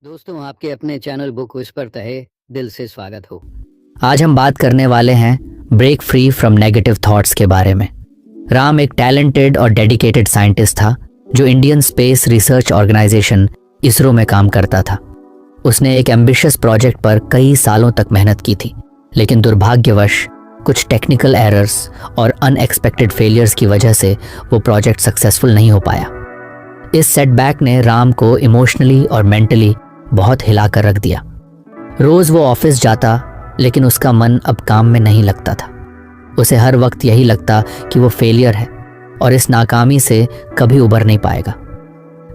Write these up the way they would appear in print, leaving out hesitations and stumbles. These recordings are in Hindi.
दोस्तों, आपके अपने चैनल बुक विस्पर तहे दिल से स्वागत हो। आज हम बात करने वाले हैं break free from negative thoughts के बारे में। राम एक टैलेंटेड और डेडिकेटेड साइंटिस्ट था जो Indian Space Research Organisation ISRO में काम करता था। उसने एक एम्बिशियस प्रोजेक्ट पर कई सालों तक मेहनत की थी, लेकिन दुर्भाग्यवश कुछ टेक्निकल एरर्स और अनएक्सपेक्टेड फेलियर्स की वजह से वो प्रोजेक्ट सक्सेसफुल नहीं हो पाया। इस सेटबैक ने राम को इमोशनली और मेंटली बहुत हिला कर रख दिया। रोज वो ऑफिस जाता, लेकिन उसका मन अब काम में नहीं लगता था। उसे हर वक्त यही लगता कि वो फेलियर है और इस नाकामी से कभी उबर नहीं पाएगा।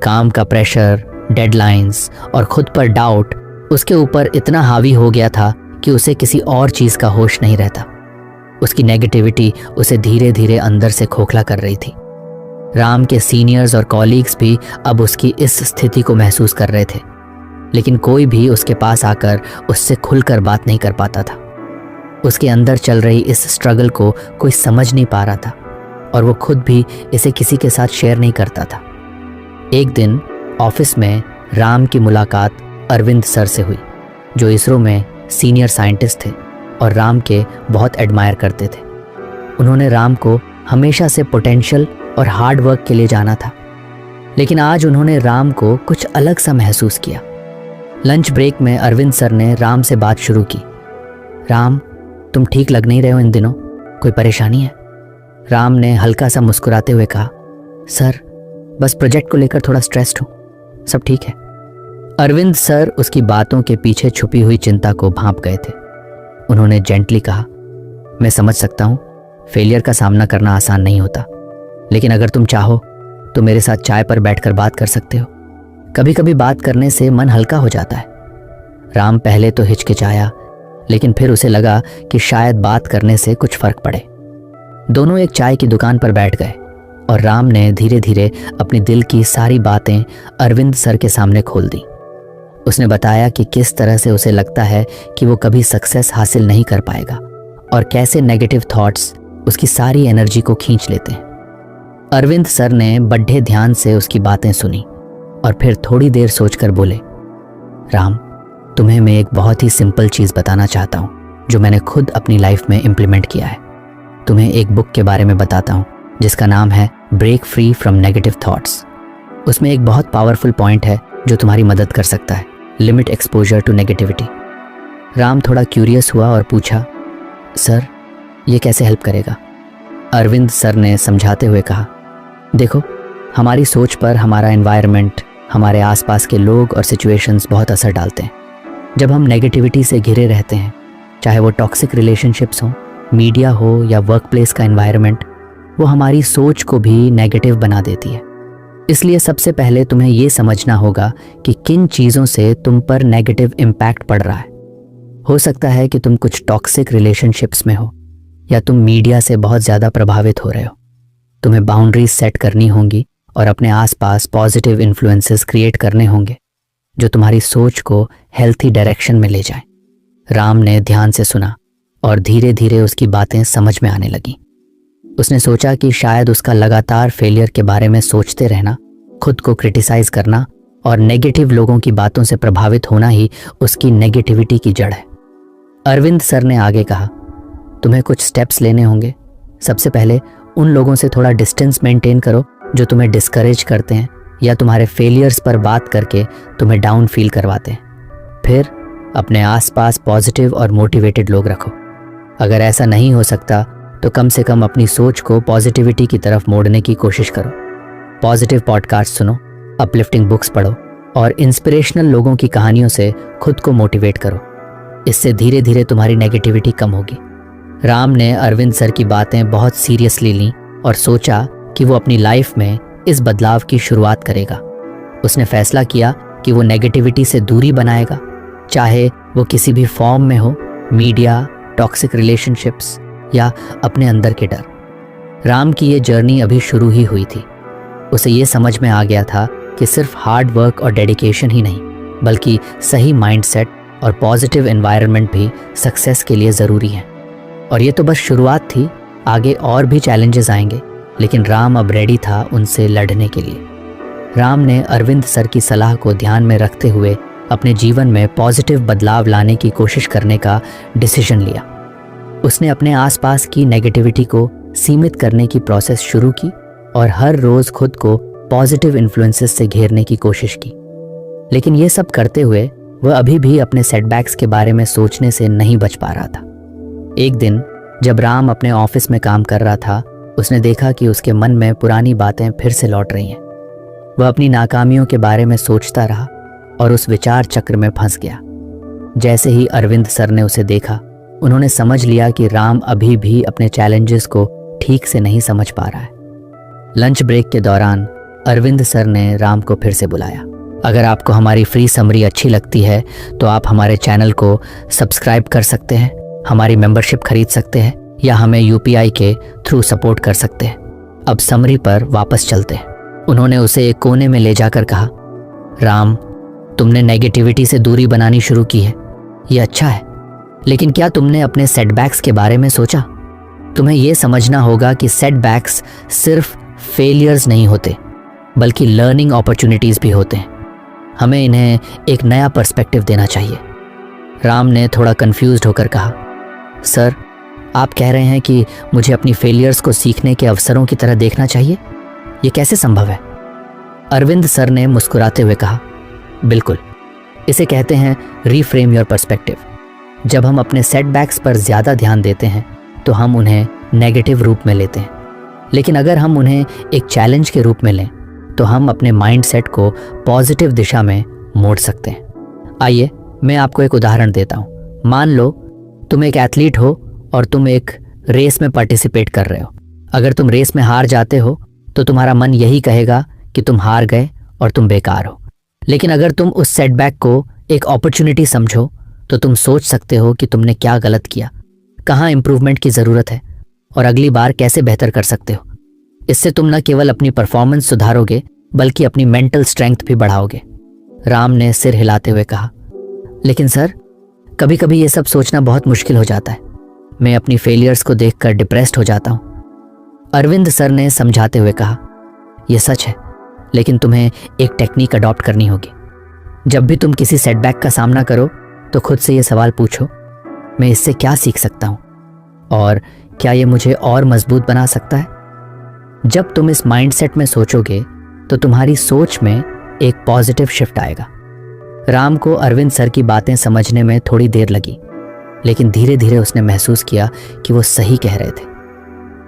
काम का प्रेशर, डेडलाइंस और खुद पर डाउट उसके ऊपर इतना हावी हो गया था कि उसे किसी और चीज का होश नहीं रहता। उसकी नेगेटिविटी उसे धीरे धीरे अंदर से खोखला कर रही थी। राम के सीनियर्स और कॉलीग्स भी अब उसकी इस स्थिति को महसूस कर रहे थे, लेकिन कोई भी उसके पास आकर उससे खुलकर बात नहीं कर पाता था। उसके अंदर चल रही इस स्ट्रगल को कोई समझ नहीं पा रहा था और वो खुद भी इसे किसी के साथ शेयर नहीं करता था। एक दिन ऑफिस में राम की मुलाकात अरविंद सर से हुई, जो इसरो में सीनियर साइंटिस्ट थे और राम के बहुत एडमायर करते थे। उन्होंने राम को हमेशा से पोटेंशियल और हार्ड वर्क के लिए जाना था, लेकिन आज उन्होंने राम को कुछ अलग सा महसूस किया। लंच ब्रेक में अरविंद सर ने राम से बात शुरू की। राम, तुम ठीक लग नहीं रहे हो इन दिनों, कोई परेशानी है? राम ने हल्का सा मुस्कुराते हुए कहा, सर बस प्रोजेक्ट को लेकर थोड़ा स्ट्रेस्ड हूँ, सब ठीक है। अरविंद सर उसकी बातों के पीछे छुपी हुई चिंता को भांप गए थे। उन्होंने जेंटली कहा, मैं समझ सकता हूँ फेलियर का सामना करना आसान नहीं होता, लेकिन अगर तुम चाहो तो मेरे साथ चाय पर बैठकर बात कर सकते हो। कभी कभी बात करने से मन हल्का हो जाता है। राम पहले तो हिचकिचाया, लेकिन फिर उसे लगा कि शायद बात करने से कुछ फर्क पड़े। दोनों एक चाय की दुकान पर बैठ गए और राम ने धीरे धीरे अपनी दिल की सारी बातें अरविंद सर के सामने खोल दी। उसने बताया कि किस तरह से उसे लगता है कि वो कभी सक्सेस हासिल नहीं कर पाएगा और कैसे नेगेटिव थॉट्स उसकी सारी एनर्जी को खींच लेते हैं। अरविंद सर ने बड़े ध्यान से उसकी बातें सुनी और फिर थोड़ी देर सोचकर बोले, राम, तुम्हें मैं एक बहुत ही सिंपल चीज़ बताना चाहता हूँ जो मैंने खुद अपनी लाइफ में इम्प्लीमेंट किया है। तुम्हें एक बुक के बारे में बताता हूँ जिसका नाम है break free from negative thoughts. उसमें एक बहुत पावरफुल पॉइंट है जो तुम्हारी मदद कर सकता है, limit exposure to negativity. Ram थोड़ा क्यूरियस हुआ और पूछा, सर ये कैसे हेल्प करेगा? अरविंद सर ने समझाते हुए कहा, देखो, हमारी सोच पर हमारा एनवायरनमेंट, हमारे आसपास के लोग और सिचुएशंस बहुत असर डालते हैं। जब हम नेगेटिविटी से घिरे रहते हैं, चाहे वो टॉक्सिक रिलेशनशिप्स हों, मीडिया हो या वर्क प्लेस का एनवायरनमेंट, वो हमारी सोच को भी नेगेटिव बना देती है। इसलिए सबसे पहले तुम्हें ये समझना होगा कि किन चीज़ों से तुम पर नेगेटिव इम्पैक्ट पड़ रहा है। हो सकता है कि तुम कुछ टॉक्सिक रिलेशनशिप्स में हो या तुम मीडिया से बहुत ज़्यादा प्रभावित हो रहे हो। तुम्हें बाउंड्रीज सेट करनी होंगी और अपने आसपास पॉजिटिव इन्फ्लुएंसेस क्रिएट करने होंगे जो तुम्हारी सोच को हेल्थी डायरेक्शन में ले जाएं। राम ने ध्यान से सुना और धीरे धीरे उसकी बातें समझ में आने लगी। उसने सोचा कि शायद उसका लगातार फेलियर के बारे में सोचते रहना, खुद को क्रिटिसाइज करना और नेगेटिव लोगों की बातों से प्रभावित होना ही उसकी नेगेटिविटी की जड़ है। अरविंद सर ने आगे कहा, तुम्हें कुछ स्टेप्स लेने होंगे। सबसे पहले उन लोगों से थोड़ा डिस्टेंस मेंटेन करो जो तुम्हें डिस्करेज करते हैं या तुम्हारे फेलियर्स पर बात करके तुम्हें डाउन फील करवाते हैं। फिर अपने आसपास पॉजिटिव और मोटिवेटेड लोग रखो। अगर ऐसा नहीं हो सकता तो कम से कम अपनी सोच को पॉजिटिविटी की तरफ मोड़ने की कोशिश करो। पॉजिटिव पॉडकास्ट सुनो, अपलिफ्टिंग बुक्स पढ़ो और इंस्पिरेशनल लोगों की कहानियों से खुद को मोटिवेट करो। इससे धीरे धीरे तुम्हारी नेगेटिविटी कम होगी। राम ने अरविंद सर की बातें बहुत सीरियसली लीं और सोचा कि वो अपनी लाइफ में इस बदलाव की शुरुआत करेगा। उसने फैसला किया कि वो नेगेटिविटी से दूरी बनाएगा, चाहे वो किसी भी फॉर्म में हो, मीडिया, टॉक्सिक रिलेशनशिप्स या अपने अंदर के डर। राम की ये जर्नी अभी शुरू ही हुई थी। उसे ये समझ में आ गया था कि सिर्फ हार्ड वर्क और डेडिकेशन ही नहीं, बल्कि सही माइंडसेट और पॉजिटिव एनवायरनमेंट भी सक्सेस के लिए ज़रूरी है। और ये तो बस शुरुआत थी, आगे और भी चैलेंजेस आएंगे, लेकिन राम अब रेडी था उनसे लड़ने के लिए। राम ने अरविंद सर की सलाह को ध्यान में रखते हुए अपने जीवन में पॉजिटिव बदलाव लाने की कोशिश करने का डिसीजन लिया। उसने अपने आसपास की नेगेटिविटी को सीमित करने की प्रोसेस शुरू की और हर रोज खुद को पॉजिटिव इन्फ्लुएंसेस से घेरने की कोशिश की। लेकिन ये सब करते हुए वह अभी भी अपने सेटबैक्स के बारे में सोचने से नहीं बच पा रहा था। एक दिन जब राम अपने ऑफिस में काम कर रहा था, उसने देखा कि उसके मन में पुरानी बातें फिर से लौट रही हैं। वह अपनी नाकामियों के बारे में सोचता रहा और उस विचार चक्र में फंस गया। जैसे ही अरविंद सर ने उसे देखा, उन्होंने समझ लिया कि राम अभी भी अपने चैलेंजेस को ठीक से नहीं समझ पा रहा है। लंच ब्रेक के दौरान अरविंद सर ने राम को फिर से बुलाया। अगर आपको हमारी फ्री समरी अच्छी लगती है तो आप हमारे चैनल को सब्सक्राइब कर सकते हैं, हमारी मेंबरशिप खरीद सकते हैं या हमें यूपीआई के थ्रू सपोर्ट कर सकते हैं। अब समरी पर वापस चलते हैं। उन्होंने उसे एक कोने में ले जाकर कहा, राम, तुमने नेगेटिविटी से दूरी बनानी शुरू की है, ये अच्छा है, लेकिन क्या तुमने अपने सेटबैक्स के बारे में सोचा? तुम्हें यह समझना होगा कि सेटबैक्स सिर्फ फेलियर्स नहीं होते, बल्कि लर्निंग अपॉर्चुनिटीज भी होते हैं। हमें इन्हें एक नया पर्सपेक्टिव देना चाहिए। राम ने थोड़ा कंफ्यूज्ड होकर कहा, सर, आप कह रहे हैं कि मुझे अपनी फेलियर्स को सीखने के अवसरों की तरह देखना चाहिए? ये कैसे संभव है? अरविंद सर ने मुस्कुराते हुए कहा, बिल्कुल, इसे कहते हैं रीफ्रेम योर पर्सपेक्टिव। जब हम अपने सेटबैक्स पर ज़्यादा ध्यान देते हैं तो हम उन्हें नेगेटिव रूप में लेते हैं, लेकिन अगर हम उन्हें एक चैलेंज के रूप में लें तो हम अपने माइंडसेट को पॉजिटिव दिशा में मोड़ सकते हैं। आइए मैं आपको एक उदाहरण देता हूँ। मान लो तुम एक एथलीट हो और तुम एक रेस में पार्टिसिपेट कर रहे हो। अगर तुम रेस में हार जाते हो तो तुम्हारा मन यही कहेगा कि तुम हार गए और तुम बेकार हो। लेकिन अगर तुम उस सेटबैक को एक अपॉर्चुनिटी समझो तो तुम सोच सकते हो कि तुमने क्या गलत किया, कहाँ इंप्रूवमेंट की ज़रूरत है और अगली बार कैसे बेहतर कर सकते हो। इससे तुम न केवल अपनी परफॉर्मेंस सुधारोगे बल्कि अपनी मेंटल स्ट्रेंथ भी बढ़ाओगे। राम ने सिर हिलाते हुए कहा, लेकिन सर, कभी कभी ये सब सोचना बहुत मुश्किल हो जाता है। मैं अपनी फेलियर्स को देखकर डिप्रेस्ड हो जाता हूँ। अरविंद सर ने समझाते हुए कहा, यह सच है, लेकिन तुम्हें एक टेक्निक अडॉप्ट करनी होगी। जब भी तुम किसी सेटबैक का सामना करो तो खुद से ये सवाल पूछो, मैं इससे क्या सीख सकता हूँ और क्या ये मुझे और मजबूत बना सकता है? जब तुम इस माइंडसेट में सोचोगे तो तुम्हारी सोच में एक पॉजिटिव शिफ्ट आएगा। राम को अरविंद सर की बातें समझने में थोड़ी देर लगी, लेकिन धीरे धीरे उसने महसूस किया कि वो सही कह रहे थे।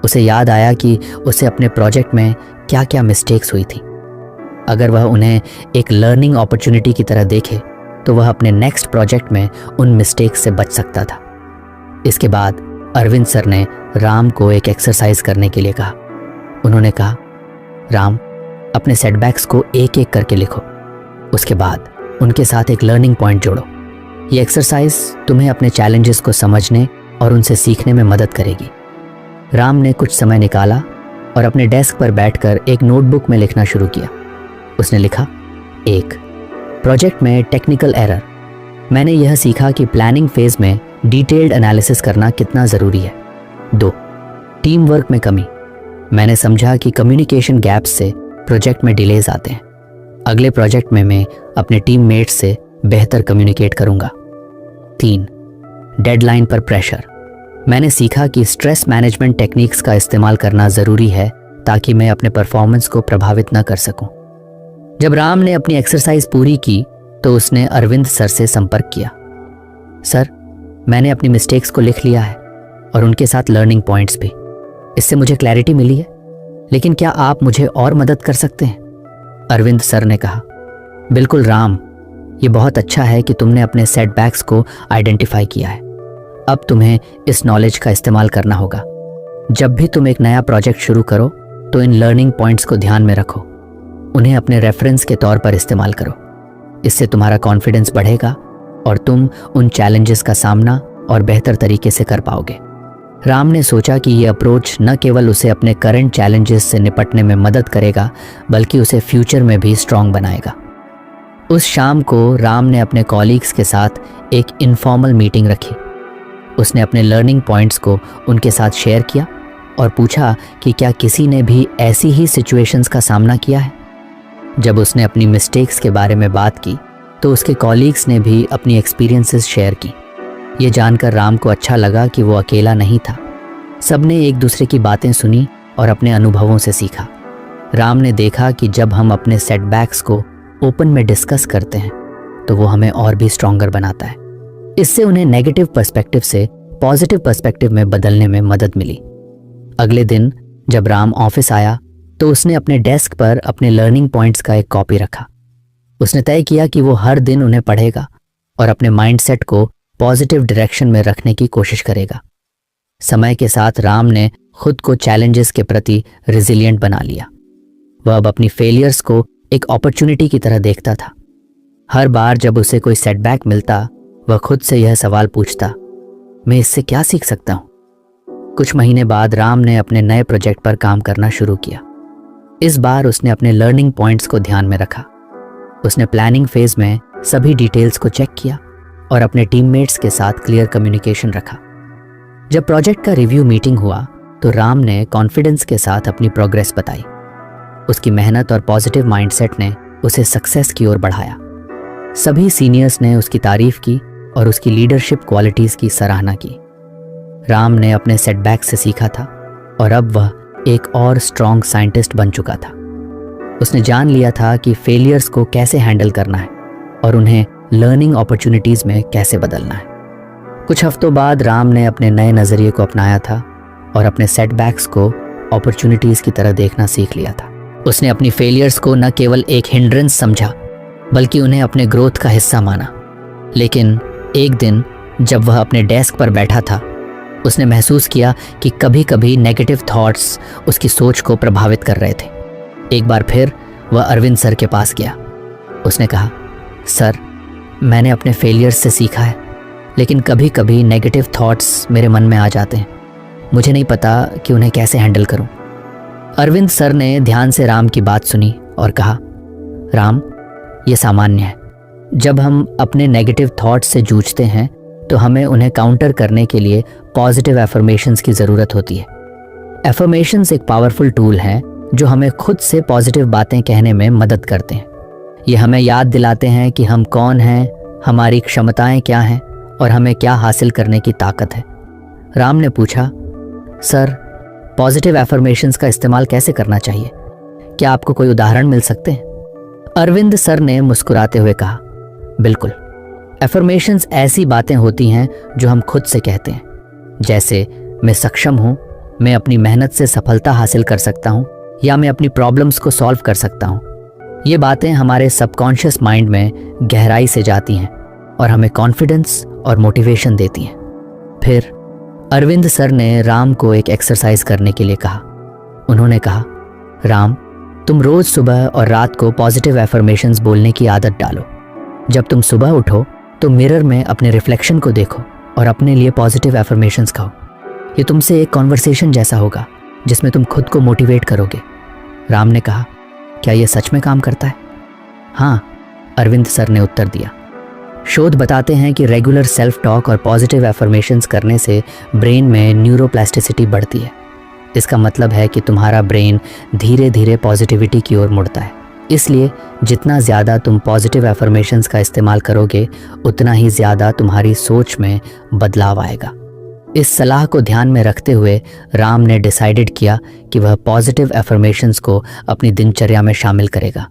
उसे याद आया कि उसे अपने प्रोजेक्ट में क्या क्या मिस्टेक्स हुई थी। अगर वह उन्हें एक लर्निंग अपॉर्चुनिटी की तरह देखे तो वह अपने नेक्स्ट प्रोजेक्ट में उन मिस्टेक्स से बच सकता था। इसके बाद अरविंद सर ने राम को एक एक्सरसाइज करने के लिए कहा। उन्होंने कहा, राम, अपने सेटबैक्स को एक एक करके लिखो, उसके बाद उनके साथ एक लर्निंग पॉइंट जोड़ो। ये एक्सरसाइज तुम्हें अपने चैलेंजेस को समझने और उनसे सीखने में मदद करेगी। राम ने कुछ समय निकाला और अपने डेस्क पर बैठकर एक नोटबुक में लिखना शुरू किया। उसने लिखा, 1, प्रोजेक्ट में टेक्निकल एरर। मैंने यह सीखा कि प्लानिंग फेज में डिटेल्ड एनालिसिस करना कितना ज़रूरी है। 2, टीम वर्क में कमी। मैंने समझा कि कम्युनिकेशन गैप्स से प्रोजेक्ट में डिलेज आते हैं। अगले प्रोजेक्ट में मैं अपने टीममेट्स से बेहतर कम्युनिकेट करूंगा। 3, डेडलाइन पर प्रेशर। मैंने सीखा कि स्ट्रेस मैनेजमेंट टेक्निक्स का इस्तेमाल करना ज़रूरी है ताकि मैं अपने परफॉर्मेंस को प्रभावित न कर सकूं। जब राम ने अपनी एक्सरसाइज पूरी की तो उसने अरविंद सर से संपर्क किया। सर, मैंने अपनी मिस्टेक्स को लिख लिया है और उनके साथ लर्निंग पॉइंट्स भी। इससे मुझे क्लैरिटी मिली है, लेकिन क्या आप मुझे और मदद कर सकते हैं? अरविंद सर ने कहा, बिल्कुल राम, ये बहुत अच्छा है कि तुमने अपने सेटबैक्स को आइडेंटिफाई किया है। अब तुम्हें इस नॉलेज का इस्तेमाल करना होगा। जब भी तुम एक नया प्रोजेक्ट शुरू करो तो इन लर्निंग पॉइंट्स को ध्यान में रखो, उन्हें अपने रेफरेंस के तौर पर इस्तेमाल करो। इससे तुम्हारा कॉन्फिडेंस बढ़ेगा और तुम उन चैलेंजेस का सामना और बेहतर तरीके से कर पाओगे। राम ने सोचा कि यह अप्रोच न केवल उसे अपने करंट चैलेंजेस से निपटने में मदद करेगा, बल्कि उसे फ्यूचर में भी स्ट्रांग बनाएगा। उस शाम को राम ने अपने कॉलीग्स के साथ एक इनफॉर्मल मीटिंग रखी। उसने अपने लर्निंग पॉइंट्स को उनके साथ शेयर किया और पूछा कि क्या किसी ने भी ऐसी ही सिचुएशंस का सामना किया है। जब उसने अपनी मिस्टेक्स के बारे में बात की तो उसके कॉलीग्स ने भी अपनी एक्सपीरियंसेस शेयर की। ये जानकर राम को अच्छा लगा कि वो अकेला नहीं था। सबने एक दूसरे की बातें सुनी और अपने अनुभवों से सीखा। राम ने देखा कि जब हम अपने सेटबैक्स को ओपन में डिस्कस करते हैं तो वो हमें और भी स्ट्रॉन्गर बनाता है। इससे उन्हें नेगेटिव पर्सपेक्टिव से पॉजिटिव पर्सपेक्टिव में बदलने में मदद मिली। अगले दिन जब राम ऑफिस आया तो उसने अपने डेस्क पर अपने लर्निंग पॉइंट्स का एक कॉपी रखा। उसने तय किया कि वो हर दिन उन्हें पढ़ेगा और अपने माइंडसेट को पॉजिटिव डायरेक्शन में रखने की कोशिश करेगा। समय के साथ राम ने खुद को चैलेंजेस के प्रति रिजिलिएंट बना लिया। वह अब अपनी फेलियर्स को एक अपॉर्चुनिटी की तरह देखता था। हर बार जब उसे कोई सेटबैक मिलता, वह खुद से यह सवाल पूछता, मैं इससे क्या सीख सकता हूं? कुछ महीने बाद राम ने अपने नए प्रोजेक्ट पर काम करना शुरू किया। इस बार उसने अपने लर्निंग पॉइंट्स को ध्यान में रखा। उसने प्लानिंग फेज में सभी डिटेल्स को चेक किया और अपने टीममेट्स के साथ क्लियर कम्युनिकेशन रखा। जब प्रोजेक्ट का रिव्यू मीटिंग हुआ तो राम ने कॉन्फिडेंस के साथ अपनी प्रोग्रेस बताई। उसकी मेहनत और पॉजिटिव माइंडसेट ने उसे सक्सेस की ओर बढ़ाया। सभी सीनियर्स ने उसकी तारीफ की और उसकी लीडरशिप क्वालिटीज की सराहना की। राम ने अपने सेटबैक से सीखा था और अब वह एक और स्ट्रॉन्ग साइंटिस्ट बन चुका था। उसने जान लिया था कि फेलियर्स को कैसे हैंडल करना है और उन्हें लर्निंग अपॉर्चुनिटीज में कैसे बदलना है। कुछ हफ्तों बाद राम ने अपने नए नज़रिए को अपनाया था और अपने सेटबैक्स को अपॉर्चुनिटीज की तरह देखना सीख लिया था। उसने अपनी फेलियर्स को न केवल एक हिंड्रेंस समझा बल्कि उन्हें अपने ग्रोथ का हिस्सा माना। लेकिन एक दिन जब वह अपने डेस्क पर बैठा था, उसने महसूस किया कि कभी कभी नेगेटिव थॉट्स उसकी सोच को प्रभावित कर रहे थे। एक बार फिर वह अरविंद सर के पास गया। उसने कहा, सर, मैंने अपने फेलियर्स से सीखा है, लेकिन कभी कभी नेगेटिव थॉट्स मेरे मन में आ जाते हैं। मुझे नहीं पता कि उन्हें कैसे हैंडल करूं। अरविंद सर ने ध्यान से राम की बात सुनी और कहा, राम, ये सामान्य है। जब हम अपने नेगेटिव थॉट्स से जूझते हैं तो हमें उन्हें काउंटर करने के लिए पॉजिटिव एफर्मेशंस की ज़रूरत होती है। एफर्मेशंस एक पावरफुल टूल है जो हमें खुद से पॉजिटिव बातें कहने में मदद करते हैं। ये हमें याद दिलाते हैं कि हम कौन हैं, हमारी क्षमताएं क्या हैं और हमें क्या हासिल करने की ताकत है। राम ने पूछा, सर, पॉजिटिव एफर्मेशंस का इस्तेमाल कैसे करना चाहिए? क्या आपको कोई उदाहरण मिल सकते हैं? अरविंद सर ने मुस्कुराते हुए कहा, बिल्कुल। एफर्मेशंस ऐसी बातें होती हैं जो हम खुद से कहते हैं, जैसे मैं सक्षम हूं, मैं अपनी मेहनत से सफलता हासिल कर सकता हूं, या मैं अपनी प्रॉब्लम्स को सॉल्व कर सकता हूं। ये बातें हमारे सबकॉन्शियस माइंड में गहराई से जाती हैं और हमें कॉन्फिडेंस और मोटिवेशन देती हैं। फिर अरविंद सर ने राम को एक एक्सरसाइज करने के लिए कहा। उन्होंने कहा, राम, तुम रोज सुबह और रात को पॉजिटिव एफर्मेशंस बोलने की आदत डालो। जब तुम सुबह उठो तो मिरर में अपने रिफ्लेक्शन को देखो और अपने लिए पॉजिटिव एफर्मेशंस कहो। ये तुमसे एक कॉन्वर्सेशन जैसा होगा जिसमें तुम खुद को मोटिवेट करोगे। राम ने कहा, क्या यह सच में काम करता है? हाँ, अरविंद सर ने उत्तर दिया। शोध बताते हैं कि रेगुलर सेल्फ टॉक और पॉजिटिव एफर्मेशंस करने से ब्रेन में न्यूरोप्लास्टिसिटी बढ़ती है। इसका मतलब है कि तुम्हारा ब्रेन धीरे धीरे पॉजिटिविटी की ओर मुड़ता है। इसलिए जितना ज़्यादा तुम पॉजिटिव एफर्मेशंस का इस्तेमाल करोगे, उतना ही ज़्यादा तुम्हारी सोच में बदलाव आएगा। इस सलाह को ध्यान में रखते हुए राम ने डिसाइडेड किया कि वह पॉजिटिव एफर्मेशंस को अपनी दिनचर्या में शामिल करेगा।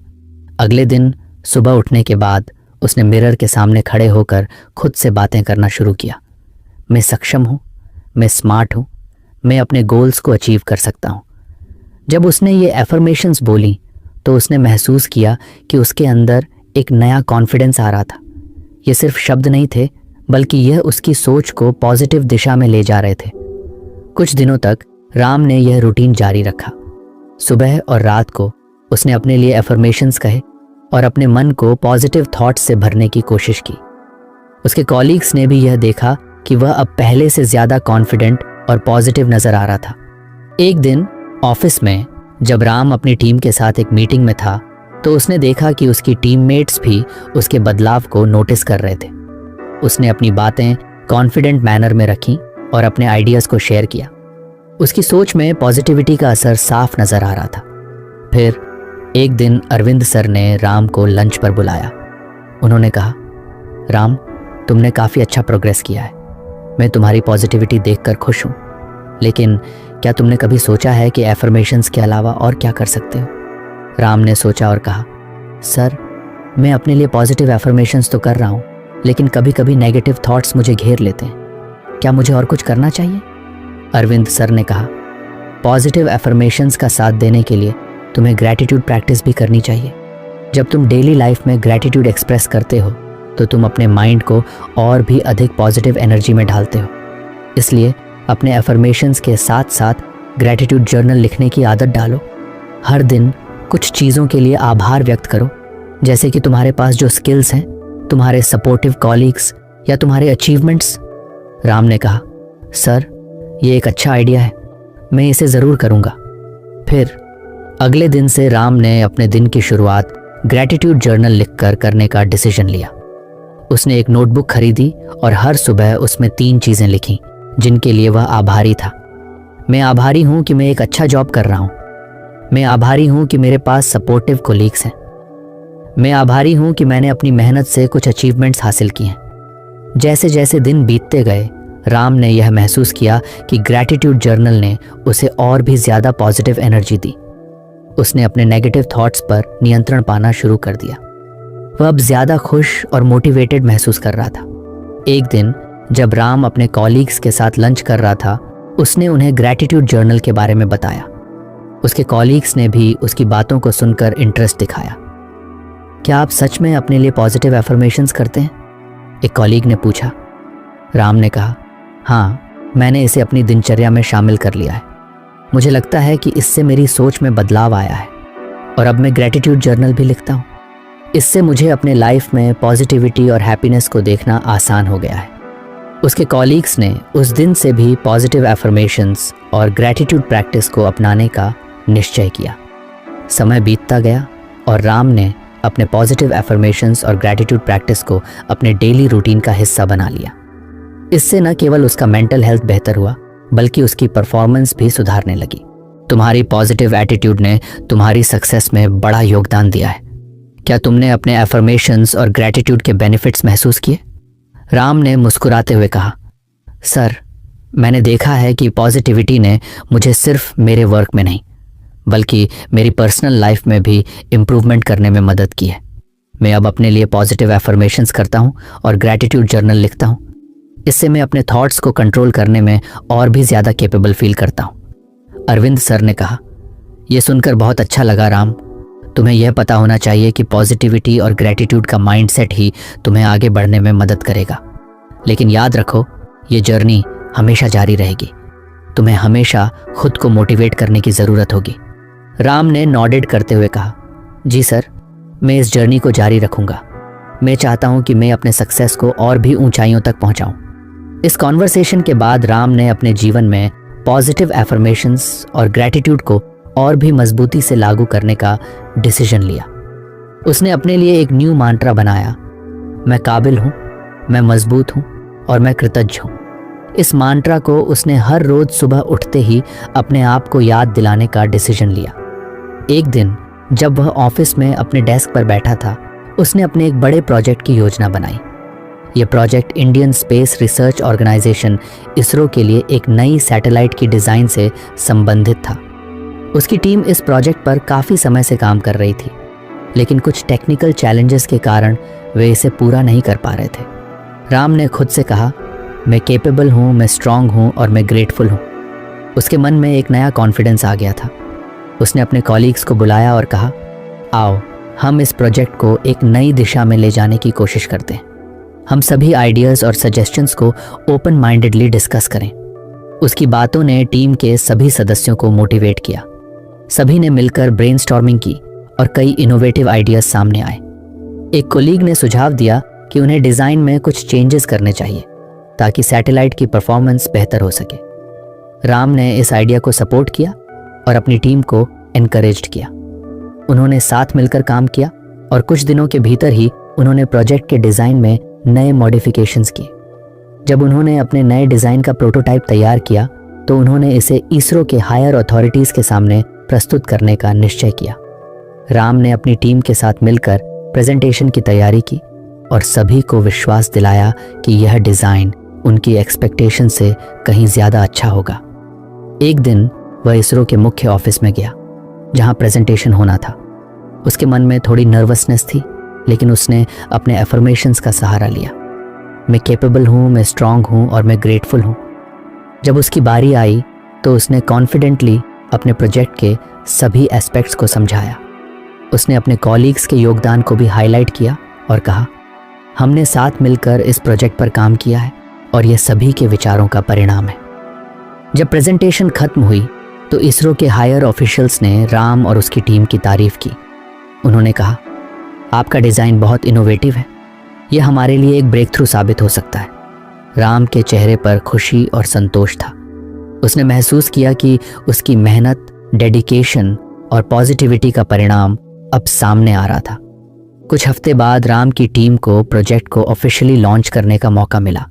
अगले दिन सुबह उठने के बाद उसने मिरर के सामने खड़े होकर खुद से बातें करना शुरू किया। मैं सक्षम हूँ, मैं स्मार्ट हूँ, मैं अपने गोल्स को अचीव कर सकता हूँ। जब उसने ये एफर्मेशंस बोली तो उसने महसूस किया कि उसके अंदर एक नया कॉन्फिडेंस आ रहा था। ये सिर्फ शब्द नहीं थे, बल्कि यह उसकी सोच को पॉजिटिव दिशा में ले जा रहे थे। कुछ दिनों तक राम ने यह रूटीन जारी रखा। सुबह और रात को उसने अपने लिए एफर्मेशंस कहे और अपने मन को पॉजिटिव थॉट्स से भरने की कोशिश की। उसके कॉलीग्स ने भी यह देखा कि वह अब पहले से ज़्यादा कॉन्फिडेंट और पॉजिटिव नजर आ रहा था। एक दिन ऑफिस में जब राम अपनी टीम के साथ एक मीटिंग में था तो उसने देखा कि उसकी टीममेट्स भी उसके बदलाव को नोटिस कर रहे थे। उसने अपनी बातें कॉन्फिडेंट मैनर में रखी और अपने आइडियाज़ को शेयर किया। उसकी सोच में पॉजिटिविटी का असर साफ नजर आ रहा था। फिर एक दिन अरविंद सर ने राम को लंच पर बुलाया। उन्होंने कहा, राम, तुमने काफ़ी अच्छा प्रोग्रेस किया है। मैं तुम्हारी पॉजिटिविटी देखकर खुश हूँ, लेकिन क्या तुमने कभी सोचा है कि एफर्मेशंस के अलावा और क्या कर सकते हो? राम ने सोचा और कहा, सर, मैं अपने लिए पॉजिटिव एफर्मेशंस तो कर रहा हूँ, लेकिन कभी कभी नेगेटिव थॉट्स मुझे घेर लेते हैं। क्या मुझे और कुछ करना चाहिए? अरविंद सर ने कहा, पॉजिटिव एफर्मेशंस का साथ देने के लिए तुम्हें ग्रैटिट्यूड प्रैक्टिस भी करनी चाहिए। जब तुम डेली लाइफ में ग्रैटिट्यूड एक्सप्रेस करते हो तो तुम अपने माइंड को और भी अधिक पॉजिटिव एनर्जी में ढालते हो। इसलिए अपने एफर्मेशंस के साथ साथ ग्रैटिट्यूड जर्नल लिखने की आदत डालो। हर दिन कुछ चीज़ों के लिए आभार व्यक्त करो, जैसे कि तुम्हारे पास जो स्किल्स हैं, तुम्हारे सपोर्टिव कॉलीग्स या तुम्हारे अचीवमेंट्स। राम ने कहा, सर, ये एक अच्छा आइडिया है, मैं इसे ज़रूर करूँगा। फिर अगले दिन से राम ने अपने दिन की शुरुआत ग्रैटिट्यूड जर्नल लिखकर करने का डिसीजन लिया। उसने एक नोटबुक खरीदी और हर सुबह उसमें 3 चीज़ें लिखीं जिनके लिए वह आभारी था। मैं आभारी हूँ कि मैं एक अच्छा जॉब कर रहा हूँ। मैं आभारी हूँ कि मेरे पास सपोर्टिव कोलीग्स हैं। मैं आभारी हूँ कि मैंने अपनी मेहनत से कुछ अचीवमेंट्स हासिल किए हैं। जैसे जैसे दिन बीतते गए, राम ने यह महसूस किया कि ग्रैटिट्यूड जर्नल ने उसे और भी ज़्यादा पॉजिटिव एनर्जी दी। उसने अपने नेगेटिव थॉट्स पर नियंत्रण पाना शुरू कर दिया। वह अब ज़्यादा खुश और मोटिवेटेड महसूस कर रहा था। एक दिन जब राम अपने कॉलीग्स के साथ लंच कर रहा था, उसने उन्हें ग्रैटिट्यूड जर्नल के बारे में बताया। उसके कॉलीग्स ने भी उसकी बातों को सुनकर इंटरेस्ट दिखाया। क्या आप सच में अपने लिए पॉजिटिव एफर्मेशंस करते हैं? एक कॉलीग ने पूछा। राम ने कहा, हाँ, मैंने इसे अपनी दिनचर्या में शामिल कर लिया है। मुझे लगता है कि इससे मेरी सोच में बदलाव आया है और अब मैं ग्रैटिट्यूड जर्नल भी लिखता हूँ। इससे मुझे अपने लाइफ में पॉजिटिविटी और हैप्पीनेस को देखना आसान हो गया है। उसके कॉलीग्स ने उस दिन से भी पॉजिटिव एफर्मेशंस और ग्रैटिट्यूड प्रैक्टिस को अपनाने का निश्चय किया। समय बीतता गया और राम ने अपने पॉजिटिव एफर्मेशंस और ग्रैटिट्यूड प्रैक्टिस को अपने डेली रूटीन का हिस्सा बना लिया। इससे न केवल उसका मेंटल हेल्थ बेहतर हुआ, बल्कि उसकी परफॉर्मेंस भी सुधारने लगी। तुम्हारी पॉजिटिव एटीट्यूड ने तुम्हारी सक्सेस में बड़ा योगदान दिया है। क्या तुमने अपने एफर्मेशंस और ग्रैटिट्यूड के बेनिफिट्स महसूस किए? राम ने मुस्कुराते हुए कहा, सर, मैंने देखा है कि पॉजिटिविटी ने मुझे सिर्फ मेरे वर्क में नहीं, बल्कि मेरी पर्सनल लाइफ में भी इम्प्रूवमेंट करने में मदद की है। मैं अब अपने लिए पॉजिटिव एफर्मेशंस करता हूँ और ग्रैटिट्यूड जर्नल लिखता हूँ। इससे मैं अपने थॉट्स को कंट्रोल करने में और भी ज़्यादा कैपेबल फील करता हूँ। अरविंद सर ने कहा, यह सुनकर बहुत अच्छा लगा राम। तुम्हें यह पता होना चाहिए कि पॉजिटिविटी और ग्रैटिट्यूड का माइंडसेट ही तुम्हें आगे बढ़ने में मदद करेगा। लेकिन याद रखो, ये जर्नी हमेशा जारी रहेगी। तुम्हें हमेशा खुद को मोटिवेट करने की ज़रूरत होगी। राम ने नॉडेड करते हुए कहा, जी सर, मैं इस जर्नी को जारी रखूँगा। मैं चाहता हूँ कि मैं अपने सक्सेस को और भी ऊंचाइयों तक पहुँचाऊँ। इस कॉन्वर्सेशन के बाद राम ने अपने जीवन में पॉजिटिव एफर्मेशंस और ग्रैटिट्यूड को और भी मजबूती से लागू करने का डिसीजन लिया। उसने अपने लिए एक न्यू मंत्र बनाया, मैं काबिल हूँ, मैं मजबूत हूँ और मैं कृतज्ञ हूँ। इस मंत्र को उसने हर रोज सुबह उठते ही अपने आप को याद दिलाने का डिसीजन लिया। एक दिन जब वह ऑफिस में अपने डेस्क पर बैठा था, उसने अपने एक बड़े प्रोजेक्ट की योजना बनाई। यह project Indian Space Research Organisation ISRO के लिए एक नई सैटेलाइट की डिज़ाइन से संबंधित था। उसकी टीम इस प्रोजेक्ट पर काफ़ी समय से काम कर रही थी, लेकिन कुछ टेक्निकल चैलेंजेस के कारण वे इसे पूरा नहीं कर पा रहे थे। राम ने खुद से कहा, मैं केपेबल हूँ, मैं स्ट्रांग हूँ और मैं ग्रेटफुल हूँ। उसके मन में एक नया कॉन्फिडेंस आ गया था। उसने अपने कॉलीग्स को बुलाया और कहा, आओ हम इस प्रोजेक्ट को एक नई दिशा में ले जाने की कोशिश करते हैं। हम सभी आइडियाज़ और सजेशंस को ओपन माइंडेडली डिस्कस करें। उसकी बातों ने टीम के सभी सदस्यों को मोटिवेट किया। सभी ने मिलकर ब्रेनस्टॉर्मिंग की और कई इनोवेटिव आइडियाज़ सामने आए। एक कोलीग ने सुझाव दिया कि उन्हें डिज़ाइन में कुछ चेंजेस करने चाहिए ताकि सैटेलाइट की परफॉर्मेंस बेहतर हो सके। राम ने इस आइडिया को सपोर्ट किया और अपनी टीम को एनकरेज्ड किया। उन्होंने साथ मिलकर काम किया और कुछ दिनों के भीतर ही उन्होंने प्रोजेक्ट के डिज़ाइन में नए मॉडिफिकेशंस किए। जब उन्होंने अपने नए डिज़ाइन का प्रोटोटाइप तैयार किया तो उन्होंने इसे इसरो के हायर अथॉरिटीज़ के सामने प्रस्तुत करने का निश्चय किया। राम ने अपनी टीम के साथ मिलकर प्रेजेंटेशन की तैयारी की और सभी को विश्वास दिलाया कि यह डिज़ाइन उनकी एक्सपेक्टेशन से कहीं ज़्यादा अच्छा होगा। एक दिन वह इसरो के मुख्य ऑफिस में गया जहां प्रेजेंटेशन होना था। उसके मन में थोड़ी नर्वसनेस थी, लेकिन उसने अपने एफर्मेशंस का सहारा लिया। मैं कैपेबल हूँ, मैं स्ट्रांग हूँ और मैं ग्रेटफुल हूँ। जब उसकी बारी आई तो उसने कॉन्फिडेंटली अपने प्रोजेक्ट के सभी एस्पेक्ट्स को समझाया। उसने अपने कॉलीग्स के योगदान को भी हाईलाइट किया और कहा, हमने साथ मिलकर इस प्रोजेक्ट पर काम किया है और यह सभी के विचारों का परिणाम है। जब प्रेजेंटेशन खत्म हुई तो इसरो के हायर ऑफिशियल्स ने राम और उसकी टीम की तारीफ की। उन्होंने कहा, आपका डिज़ाइन बहुत इनोवेटिव है, यह हमारे लिए एक ब्रेक थ्रू साबित हो सकता है। राम के चेहरे पर खुशी और संतोष था। उसने महसूस किया कि उसकी मेहनत, डेडिकेशन और पॉजिटिविटी का परिणाम अब सामने आ रहा था। कुछ हफ्ते बाद राम की टीम को प्रोजेक्ट को ऑफिशियली लॉन्च करने का मौका मिला।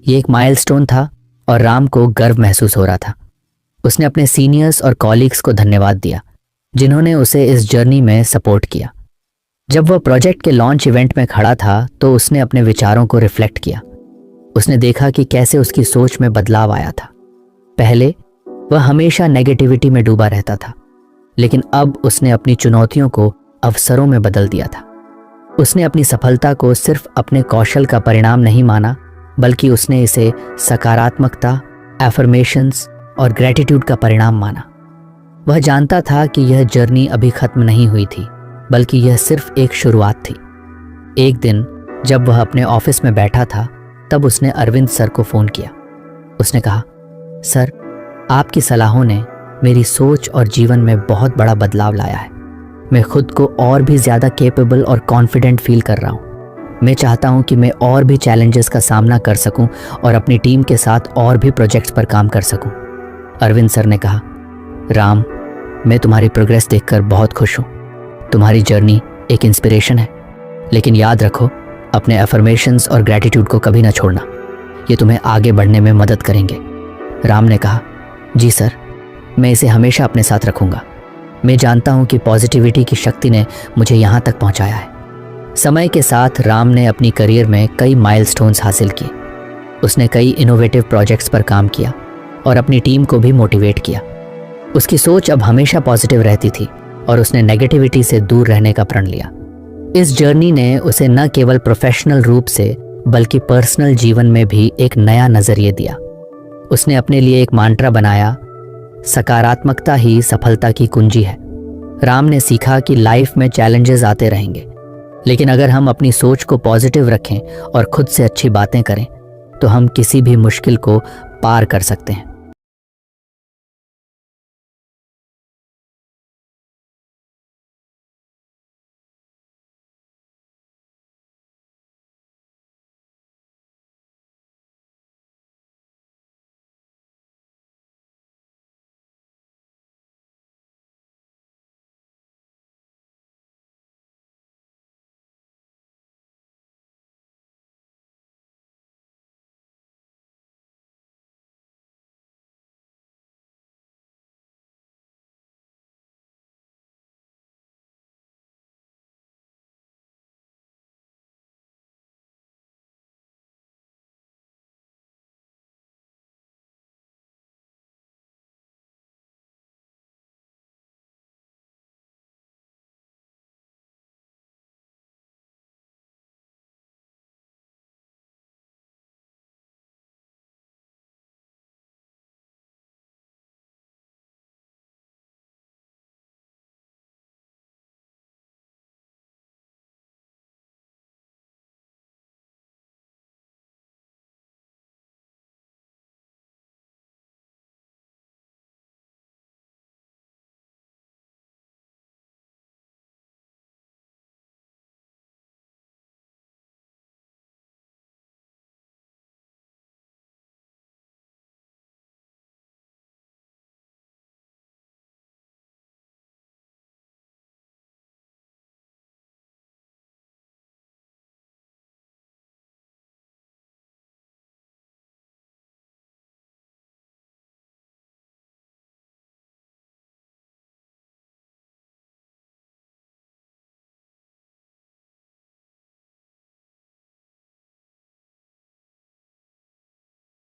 ये एक माइलस्टोन था और राम को गर्व महसूस हो रहा था। उसने अपने सीनियर्स और कॉलीग्स को धन्यवाद दिया जिन्होंने उसे इस जर्नी में सपोर्ट किया। जब वह प्रोजेक्ट के लॉन्च इवेंट में खड़ा था तो उसने अपने विचारों को रिफ्लेक्ट किया। उसने देखा कि कैसे उसकी सोच में बदलाव आया था। पहले वह हमेशा नेगेटिविटी में डूबा रहता था, लेकिन अब उसने अपनी चुनौतियों को अवसरों में बदल दिया था। उसने अपनी सफलता को सिर्फ अपने कौशल का परिणाम नहीं माना, बल्कि उसने इसे सकारात्मकता, एफर्मेशंस और ग्रेटिट्यूड का परिणाम माना। वह जानता था कि यह जर्नी अभी खत्म नहीं हुई थी, बल्कि यह सिर्फ एक शुरुआत थी। एक दिन जब वह अपने ऑफिस में बैठा था तब उसने अरविंद सर को फ़ोन किया। उसने कहा, सर, आपकी सलाहों ने मेरी सोच और जीवन में बहुत बड़ा बदलाव लाया है। मैं खुद को और भी ज़्यादा कैपेबल और कॉन्फिडेंट फील कर रहा हूँ। मैं चाहता हूँ कि मैं और भी चैलेंजेस का सामना कर सकूँ और अपनी टीम के साथ और भी प्रोजेक्ट्स पर काम कर सकूँ। अरविंद सर ने कहा, राम, मैं तुम्हारी प्रोग्रेस देखकर बहुत खुश हूँ। तुम्हारी जर्नी एक इंस्पिरेशन है, लेकिन याद रखो, अपने अफर्मेशंस और ग्रैटिट्यूड को कभी ना छोड़ना। ये तुम्हें आगे बढ़ने में मदद करेंगे। राम ने कहा, जी सर, मैं इसे हमेशा अपने साथ रखूँगा। मैं जानता हूँ कि पॉजिटिविटी की शक्ति ने मुझे यहाँ तक पहुँचाया है। समय के साथ राम ने अपनी करियर में कई माइलस्टोन्स हासिल किए। उसने कई इनोवेटिव प्रोजेक्ट्स पर काम किया और अपनी टीम को भी मोटिवेट किया। उसकी सोच अब हमेशा पॉजिटिव रहती थी और उसने नेगेटिविटी से दूर रहने का प्रण लिया। इस जर्नी ने उसे न केवल प्रोफेशनल रूप से बल्कि पर्सनल जीवन में भी एक नया नज़रिया दिया। उसने अपने लिए एक मंत्र बनाया, सकारात्मकता ही सफलता की कुंजी है। राम ने सीखा कि लाइफ में चैलेंजेस आते रहेंगे, लेकिन अगर हम अपनी सोच को पॉजिटिव रखें और खुद से अच्छी बातें करें तो हम किसी भी मुश्किल को पार कर सकते हैं।